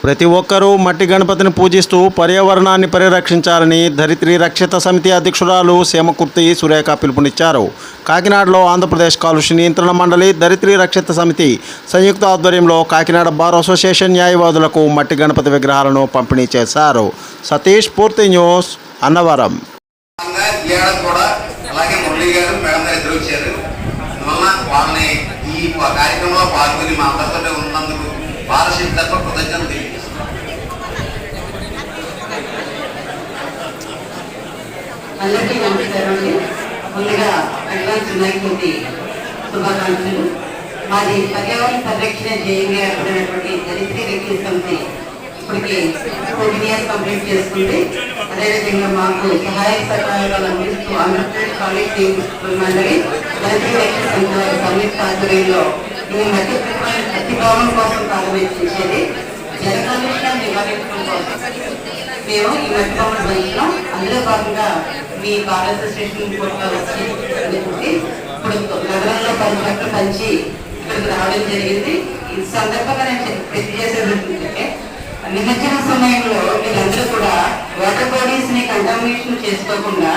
ప్రతి ఒక్కరూ మట్టి గణపతిని పూజిస్తూ పర్యావరణాన్ని పరిరక్షించాలని ధరిత్రి రక్షిత సమితి అధ్యక్షురాలు సేమకుర్తి సురేఖ పిలుపునిచ్చారు. కాకినాడలో ఆంధ్రప్రదేశ్ కాలుష్య నియంత్రణ మండలి ధరిత్రి రక్షిత సమితి సంయుక్త ఆధ్వర్యంలో కాకినాడ బార్ అసోసియేషన్ న్యాయవాదులకు మట్టి గణపతి విగ్రహాలను పంపిణీ చేశారు. సతీష్, పూర్తి న్యూస్, అన్నవరం. అందరికీ నమస్కారం అండి. ముందుగా అడ్వాన్స్ వినాయకుడి శుభాకాంక్షలు. మాది పర్యావరణ పరిరక్షణ ధ్యేయంగా ఏర్పడినటువంటి ధరిత్రి రక్షిత సమితి ఇప్పటికి 14 years కంప్లీట్ చేసుకుంది. అదేవిధంగా మాకు సహాయ సహకారాలు అందిస్తూ ఆంధ్రప్రదేశ్ కాలేజ్ మండలి ధరిత్రి రక్షిత సమితి వారి సంయుక్త ఆధ్వర్యంలో ఈ మధ్య ప్రతిభావం కోసం ప్రారంభించేది జల కాలుష్యాన్ని నివారించడం కోసం మేము ఈ మట్టి బొమ్మలు పంచున్నాం. అందులో భాగంగా మీ బార్ అసోసియేషన్ కూడా వచ్చి ఇప్పుడు నగరంలో 10 చోట్ల పంచి ఇక్కడికి రావడం జరిగింది. ఈ సందర్భంగా నేను తెలియజేసేది ఏంటంటే నిమజ్జన సమయంలో మీరందరూ కూడా వాటర్ బాడీస్ ని కంటామినేషన్ చేసుకోకుండా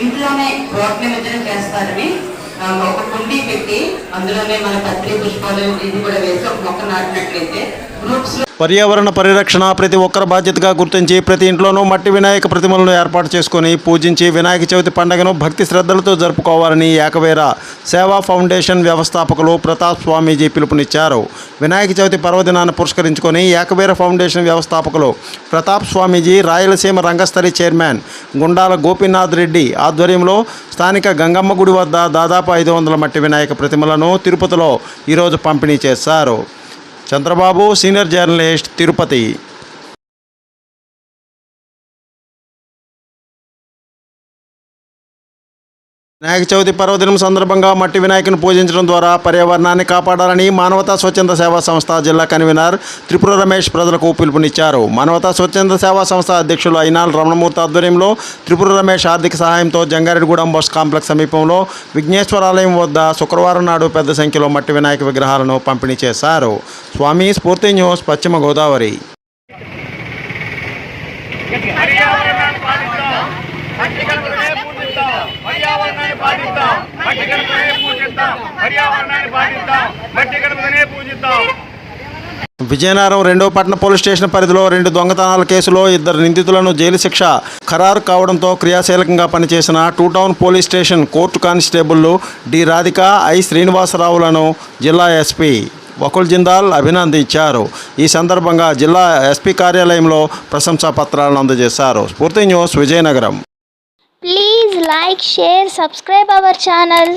ఇంట్లోనే వాటర్ నిమజ్జనం చేస్తారని ఒక కుండీ పెట్టి అందులోనే మన పత్రి పుష్పాలు ఇది కూడా వేసి ఒక మొక్క నాటినట్లయితే గ్రూప్స్. పర్యావరణ పరిరక్షణ ప్రతి ఒక్కరి బాధ్యతగా గుర్తించి ప్రతి ఇంట్లోనూ మట్టి వినాయక ప్రతిమలను ఏర్పాటు చేసుకుని పూజించి వినాయక చవితి పండుగను భక్తి శ్రద్ధలతో జరుపుకోవాలని ఏకవీర సేవా ఫౌండేషన్ వ్యవస్థాపకులు ప్రతాప్ స్వామీజీ పిలుపునిచ్చారు. వినాయక చవితి పర్వదినాన్ని పురస్కరించుకొని ఏకవీర ఫౌండేషన్ వ్యవస్థాపకులు ప్రతాప్ స్వామీజీ రాయలసీమ రంగస్థలి చైర్మన్ గుండాల గోపీనాథ్ రెడ్డి ఆధ్వర్యంలో స్థానిక గంగమ్మ గుడి వద్ద దాదాపు 500 మట్టి వినాయక ప్రతిమలను తిరుపతిలో ఈరోజు పంపిణీ చేశారు. Chandrababu, senior journalist, Tirupati. వినాయక చవితి పర్వదినం సందర్భంగా మట్టి వినాయకుని పూజించడం ద్వారా పర్యావరణాన్ని కాపాడాలని మానవతా స్వచ్ఛంద సేవా సంస్థ జిల్లా కన్వీనర్ త్రిపుర రమేష్ ప్రజలకు పిలుపునిచ్చారు. మానవతా స్వచ్ఛంద సేవా సంస్థ అధ్యక్షులు అయినాల్ రమణమూర్తి ఆధ్వర్యంలో త్రిపుర రమేష్ ఆర్థిక సహాయంతో జంగారెడ్డిగూడెం బస్ కాంప్లెక్స్ సమీపంలో విఘ్నేశ్వరాలయం వద్ద శుక్రవారం నాడు పెద్ద సంఖ్యలో మట్టి వినాయక విగ్రహాలను పంపిణీ చేశారు. స్వామి, స్ఫూర్తి న్యూస్, పశ్చిమ గోదావరి. విజయనగరం 2వ పట్టణ పోలీస్ స్టేషన్ పరిధిలో 2 దొంగతనాల కేసులో 2 నిందితులను జైలు శిక్ష ఖరారు కావడంతో క్రియాశీలకంగా పనిచేసిన 2 town police station court constable D Radhika, I శ్రీనివాసరావులను జిల్లా ఎస్పీ వకుల్ జిందాల్ అభినందించారు. ఈ సందర్భంగా జిల్లా ఎస్పీ కార్యాలయంలో ప్రశంసా పత్రాలను అందజేశారు. స్ఫూర్తి news, Vizianagaram. Please like, share, subscribe our channel.